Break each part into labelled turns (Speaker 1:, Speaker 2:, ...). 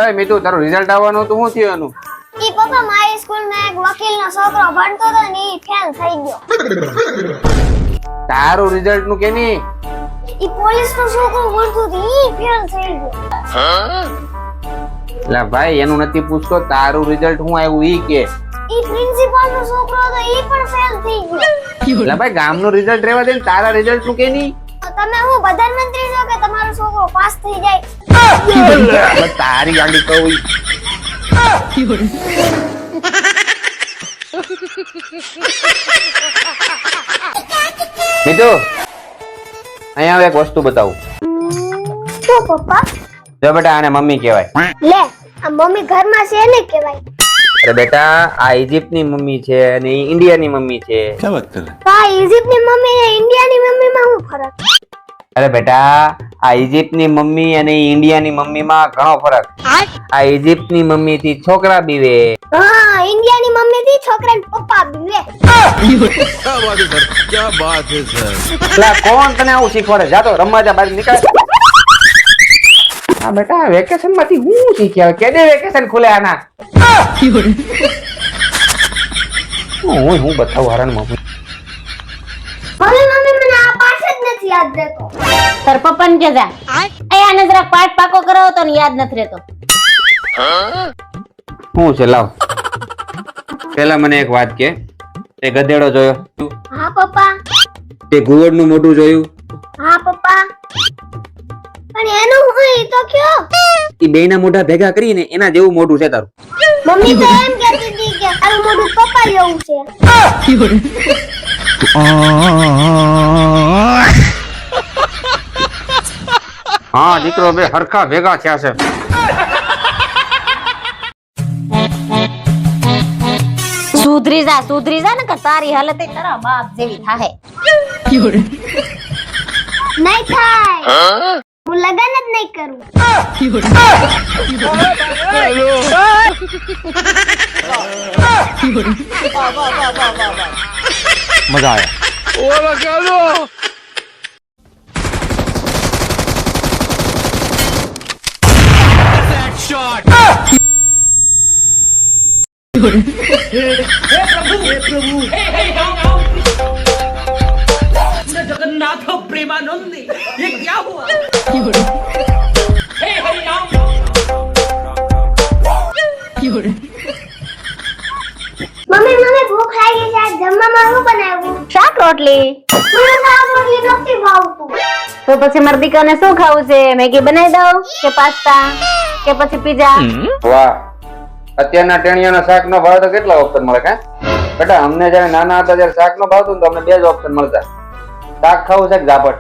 Speaker 1: એ મીતુ તારું રિઝલ્ટ આવવાનું હતું, શું થયું એનું?
Speaker 2: ઈ પપ્પા મારી સ્કૂલમાં એક વકીલનો છોકરો ભણતો હતો ને ઈ ફેલ થઈ ગયો.
Speaker 1: તારું રિઝલ્ટ નું કેની?
Speaker 2: ઈ પોલીસનો છોકરો ભણતો હતો ઈ ફેલ થઈ ગયો.
Speaker 1: લા ભાઈ એનું નથી પૂછતો, તારું રિઝલ્ટ શું આવ્યું ઈ કે.
Speaker 2: ઈ પ્રિન્સિપાલનો છોકરો હતો ઈ પણ ફેલ થઈ ગયો.
Speaker 1: લા ભાઈ ગામનું રિઝલ્ટ રહેવા દે ને તારા રિઝલ્ટ નું કેની?
Speaker 2: તમે હું પ્રધાનમંત્રી છો કે તમારો છોકરો પાસ થઈ જાય?
Speaker 1: બસ તારી ગાડી કહું. મીતુ અહીંયા એક વસ્તુ બતાવું.
Speaker 2: શું પપ્પા?
Speaker 1: જો બેટા આને મમ્મી કહેવાય.
Speaker 2: લે આ મમ્મી ઘરમાં છે ને કહેવાય.
Speaker 1: અરે બેટા આ ઇજિપ્ત ની મમ્મી છે અને ઇન્ડિયા ની મમ્મી છે.
Speaker 2: તો આ ઇજિપ્તની મમ્મી ને ઇન્ડિયાની મમ્મીમાં શું ફરક?
Speaker 1: અરે બેટા આ ઇજિપ્ત ની મમ્મી અને ઇન્ડિયા ની મમ્મી માં ઘણો ફરક. આ ઇજિપ્ત ની મમ્મી થી છોકરા બીવે.
Speaker 2: હા ઇન્ડિયાની મમ્મી થી છોકરાને પપ્પા બીવે.
Speaker 3: क्या बात है सर, क्या बात है सर.
Speaker 1: લા કોણ તને આવું શીખવાડે? જા તો રમવા જા, બહાર નીકળ. હા બેટા વેકેશન માંથી હું શીખ્યા? કેદે વેકેશન ખુલે આના? હું બતાવું હારણ મમ્મી.
Speaker 2: મમ્મી મને આ પાઠ જ નથી યાદ રહેતો.
Speaker 4: તાર પપ્પાને કે જા આને જરાક પાઠ પાકો કરાવો તો ને યાદ નથી રહેતો.
Speaker 1: શું છે લાવ. પેલા મને એક વાત કે, તે ગધેડો જોયો?
Speaker 2: હા પપ્પા.
Speaker 1: તે ઘુવડ નું મોઢું જોયું?
Speaker 2: હા પપ્પા. પણ એનું હોય તો કયો?
Speaker 1: ઈ બેયના મોઢા ભેગા કરીને એના જેવું મોઢું છે તારું.
Speaker 2: મમ્મી તો એમ કહેતી હતી કે તારું મોઢું પપ્પા જેવું છે.
Speaker 1: હા દીકરો બે હરખા ભેગા થયા છે.
Speaker 4: સુધરી જા ને કે તારી હાલત એ તારા બાપ જેવી થાહે.
Speaker 2: નહીં થાય. હું લગન જ નહીં કરું.
Speaker 1: મજા આયા.
Speaker 3: ओला क्या लो.
Speaker 5: जगन्नाथ प्रेमानंदी ये क्या हुआ?
Speaker 2: મમ્મી ભૂખ લાગી છે. આજ જમવામાં શું બનાવ્યું?
Speaker 4: શાક રોટલી.
Speaker 2: મને શાક રોટલી નથી ભાવતું.
Speaker 4: તો પછી મારા દીકરાને શું ખાવું છે? મેગી બનાવી દઉં કે પાસ્તા કે પછી પીઝા?
Speaker 1: વાહ અત્યારના ટેણીયાના શાક નો ભાવ તો કેટલા ઓપ્શન મળે કે બેટા? અમને જયારે નાના હતા ત્યારે શાક નો ભાવતું તો અમને બે જ ઓપ્શન મળતા, શાક ખાવું છે કે ઝાપટ.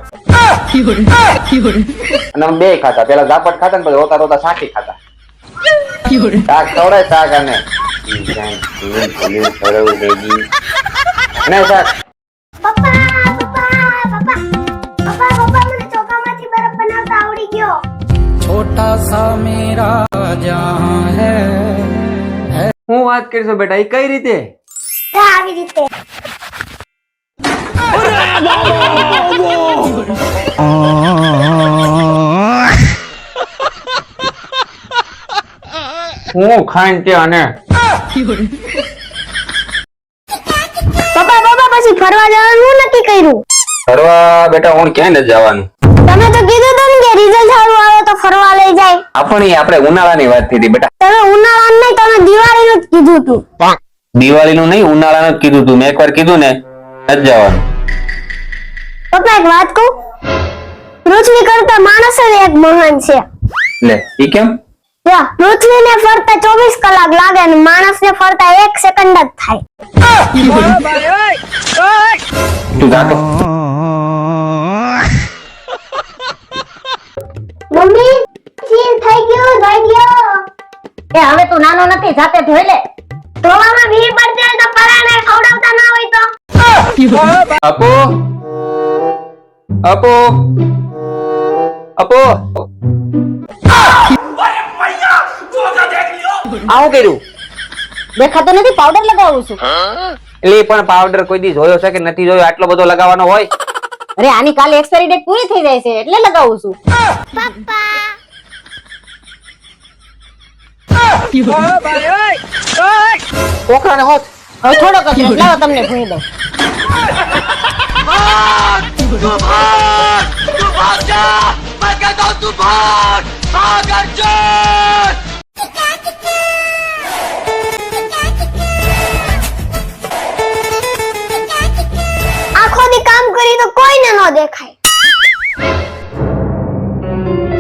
Speaker 1: અને અમે બે ખાતા, પેલા ઝાપટ ખાતા ને પછી રોતા રોતા શાકી ખાતા. શાક ખવડાય શાક અને અને શાક.
Speaker 2: પપ્પા મને ચોખામાંથી બરફ બનાવતા આવડી ગયો.
Speaker 5: छोटा सा मेरा जहां है.
Speaker 1: હું વાત કરીશું બેટા, એ કઈ રીતે?
Speaker 2: આવી રીતે.
Speaker 1: હું ખાઈને તે અને
Speaker 2: પપ્પા પછી ફરવા જવાનું નક્કી કર્યું.
Speaker 1: ફરવા બેટા હું ક્યાંય નથી જવાનું.
Speaker 2: તમે તો કીધું હતું ને કે રિઝલ્ટ સારું આવે તો ફરવા લઈ જાય.
Speaker 1: આપણે ઉનાળાની વાત થઈ હતી બેટા.
Speaker 2: તમે ઉનાળાનું નહીં, તમે દિવાળીનું જ કીધું હતું.
Speaker 1: દિવાળીનું નહીં, ઉનાળાનું જ કીધું તું. મેં એકવાર કીધું ને નથી જવાનું.
Speaker 2: પપ્પા એક વાત કહું, પૃથ્વી કરતા માણસ જ એક મહાન છે.
Speaker 1: લે ઈ કેમ?
Speaker 2: જો પૃથ્વીને ફરતા 24 કલાક લાગે અને માણસને ફરતા 1 સેકન્ડ જ થાય.
Speaker 1: તું જાતો.
Speaker 2: મમ્મી સીન થઈ ગયું, ધોઈ ગયો.
Speaker 4: એ હવે તું નાનો નથી, જાતે ધોઈ લે.
Speaker 2: ધોવામાં ભીડ પડતી હોય તો પરાણે ખવડાવતા ના હોય તો.
Speaker 1: આપો આપો આપો. આવું કર્યું?
Speaker 4: દેખાતો નથી, પાવડર લગાવું છું.
Speaker 1: એટલે પણ પાવડર કોઈ દી જોયો છે કે નથી જોયો? આટલો બધો લગાવવાનો હોય?
Speaker 4: અરે આની કાલે એક્સપાયરી ડેટ પૂરી થઈ જાય છે એટલે લગાવું છું.
Speaker 2: પપ્પા
Speaker 1: કોકરાને હોત
Speaker 4: હવે થોડોક જ રસ. લાવો તમને ભૂંઈ દઉં.
Speaker 2: આખો દી કામ કરી તો કોઈને ન દેખાય.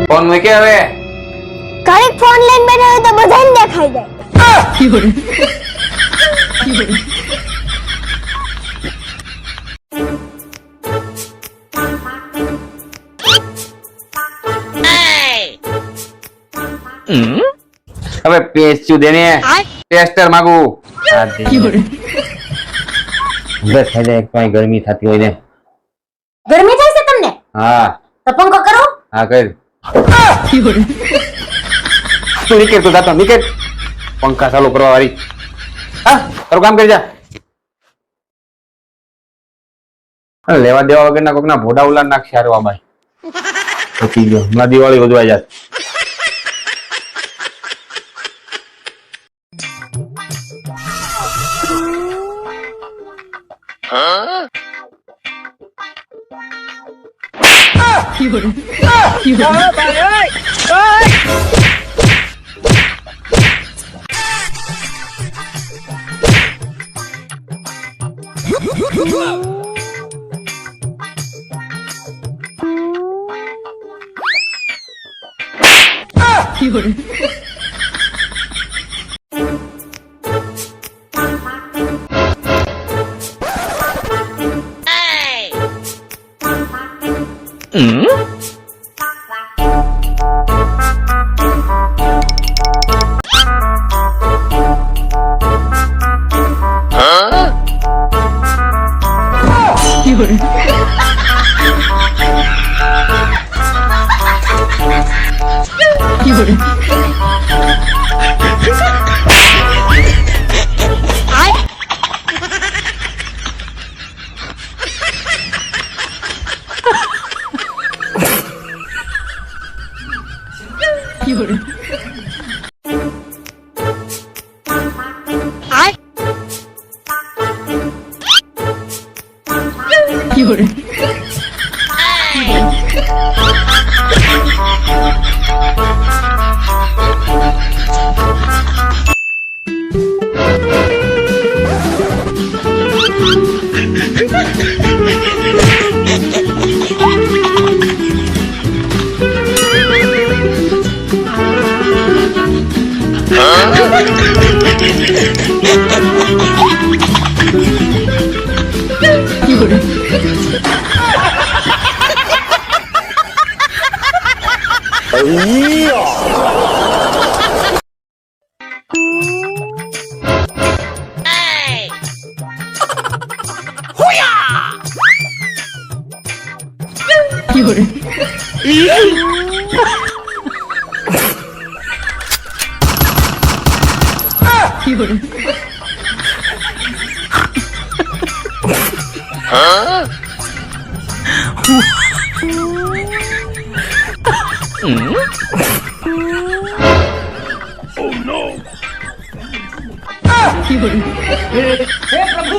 Speaker 1: ફોન મૂકે હવે.
Speaker 2: ઘડીક ફોન લઈને બેઠા હોય તો બધાને દેખાઈ જાય.
Speaker 1: હવે પેસ્યુ દેને ટેસ્ટર માંગુ. બસ થઈ જાય, એક તો અહીં ગરમી થતી હોય ને.
Speaker 4: ગરમી થાય છે તમને?
Speaker 1: હા
Speaker 4: તો પંખો કરો.
Speaker 1: હા કર. તું નીકળ, તું જાતો નીકળ. પંખા ચાલુ કરવા વાળી. હા તારું કામ કરી જા. લેવા દેવા વગરના કોકના ભોડા ઉલા નાખ શારવા ભાઈ. પછી ગયો હમણાં દિવાળી ઉજવાઈ જાત.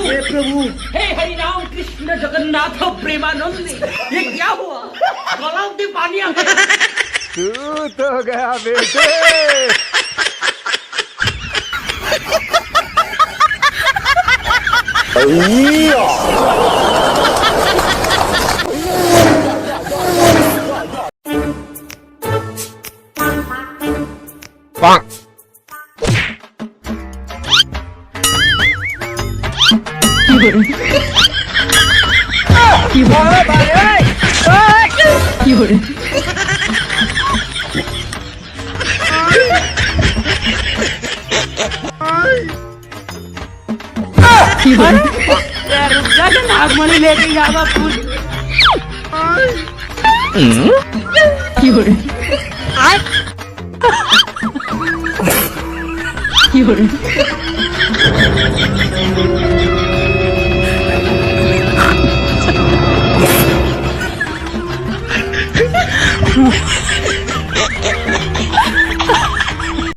Speaker 5: हे प्रभु हे हरि राम कृष्ण जगन्नाथ प्रेमानंद ये क्या हुआ गलाव में पानी आ गया
Speaker 3: तू तो गया बेटे
Speaker 5: नागमणि लेके जावा फूल